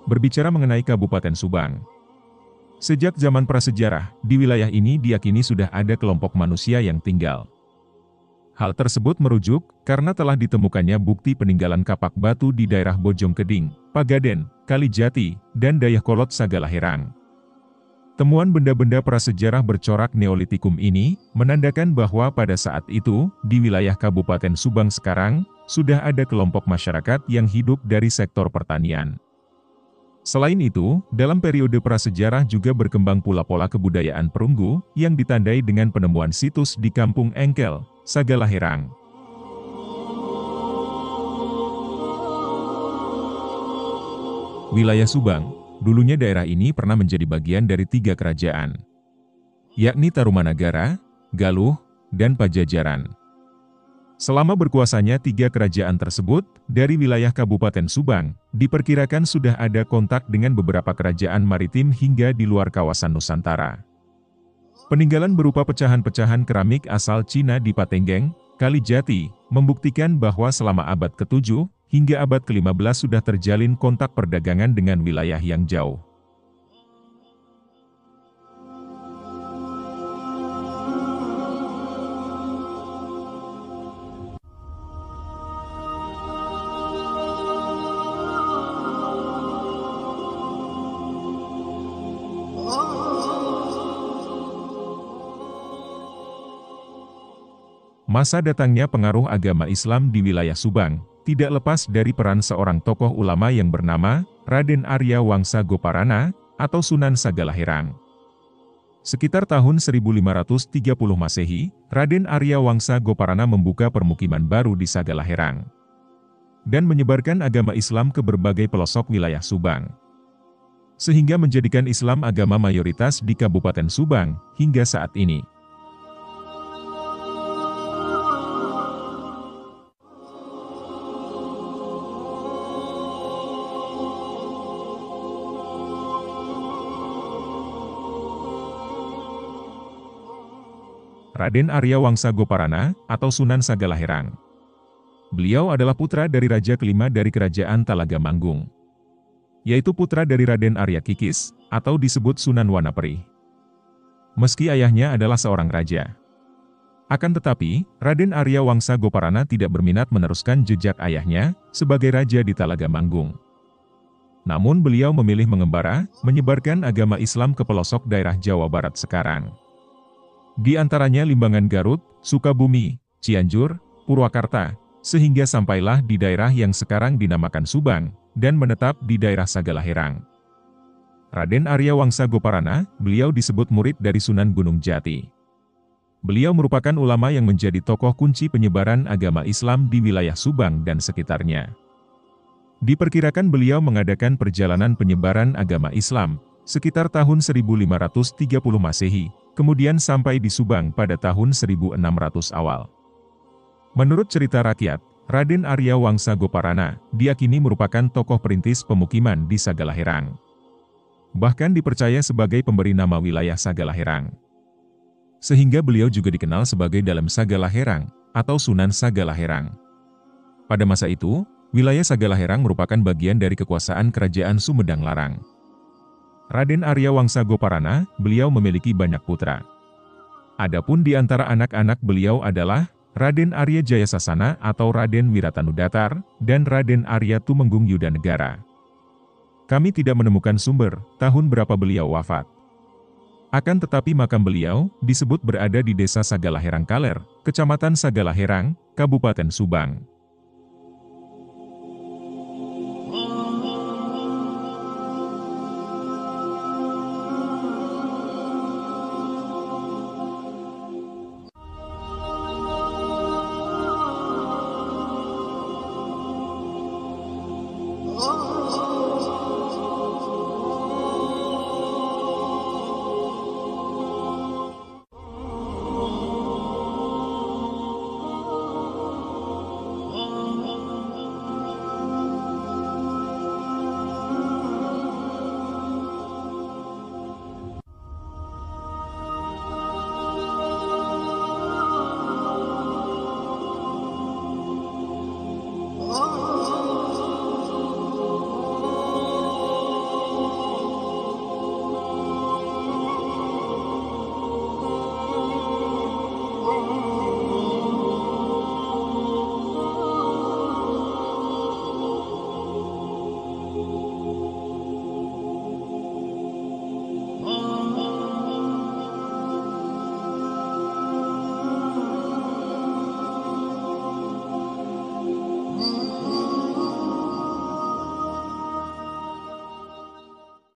Berbicara mengenai Kabupaten Subang. Sejak zaman prasejarah, di wilayah ini diyakini sudah ada kelompok manusia yang tinggal. Hal tersebut merujuk karena telah ditemukannya bukti peninggalan kapak batu di daerah Bojongkeding, Pagaden, Kalijati, dan Dayakolot Sagalaherang. Temuan benda-benda prasejarah bercorak Neolitikum ini menandakan bahwa pada saat itu, di wilayah Kabupaten Subang sekarang, sudah ada kelompok masyarakat yang hidup dari sektor pertanian. Selain itu, dalam periode prasejarah juga berkembang pula pola kebudayaan perunggu yang ditandai dengan penemuan situs di Kampung Engkel, Sagalaherang. Wilayah Subang, dulunya daerah ini pernah menjadi bagian dari 3 kerajaan, yakni Tarumanagara, Galuh, dan Pajajaran. Selama berkuasanya 3 kerajaan tersebut, dari wilayah Kabupaten Subang, diperkirakan sudah ada kontak dengan beberapa kerajaan maritim hingga di luar kawasan Nusantara. Peninggalan berupa pecahan-pecahan keramik asal Cina di Patenggeng, Kalijati, membuktikan bahwa selama abad ke-7 hingga abad ke-15 sudah terjalin kontak perdagangan dengan wilayah yang jauh. Masa datangnya pengaruh agama Islam di wilayah Subang tidak lepas dari peran seorang tokoh ulama yang bernama Raden Arya Wangsa Goparana atau Sunan Sagalaherang. Sekitar tahun 1530 Masehi, Raden Arya Wangsa Goparana membuka permukiman baru di Sagalaherang dan menyebarkan agama Islam ke berbagai pelosok wilayah Subang, sehingga menjadikan Islam agama mayoritas di Kabupaten Subang hingga saat ini. Raden Arya Wangsa Goparana, atau Sunan Sagalaherang. Beliau adalah putra dari Raja kelima dari Kerajaan Talaga Manggung, yaitu putra dari Raden Arya Kikis, atau disebut Sunan Wanaperi. Meski ayahnya adalah seorang raja, akan tetapi, Raden Arya Wangsa Goparana tidak berminat meneruskan jejak ayahnya sebagai raja di Talaga Manggung. Namun beliau memilih mengembara, menyebarkan agama Islam ke pelosok daerah Jawa Barat sekarang. Di antaranya Limbangan Garut, Sukabumi, Cianjur, Purwakarta, sehingga sampailah di daerah yang sekarang dinamakan Subang, dan menetap di daerah Sagalaherang. Raden Arya Wangsa Goparana, beliau disebut murid dari Sunan Gunung Jati. Beliau merupakan ulama yang menjadi tokoh kunci penyebaran agama Islam di wilayah Subang dan sekitarnya. Diperkirakan beliau mengadakan perjalanan penyebaran agama Islam sekitar tahun 1530 Masehi, kemudian sampai di Subang pada tahun 1600 awal. Menurut cerita rakyat, Raden Arya Wangsa Goparana diyakini merupakan tokoh perintis pemukiman di Sagalaherang. Bahkan dipercaya sebagai pemberi nama wilayah Sagalaherang. Sehingga beliau juga dikenal sebagai Dalam Sagalaherang atau Sunan Sagalaherang. Pada masa itu, wilayah Sagalaherang merupakan bagian dari kekuasaan Kerajaan Sumedang Larang. Raden Arya Wangsa Goparana, beliau memiliki banyak putra. Adapun di antara anak-anak beliau adalah Raden Arya Jayasasana atau Raden Wiratanudatar, dan Raden Arya Tumenggung Yudanegara. Kami tidak menemukan sumber tahun berapa beliau wafat. Akan tetapi makam beliau disebut berada di Desa Sagalaherang Kaler, Kecamatan Sagalaherang, Kabupaten Subang.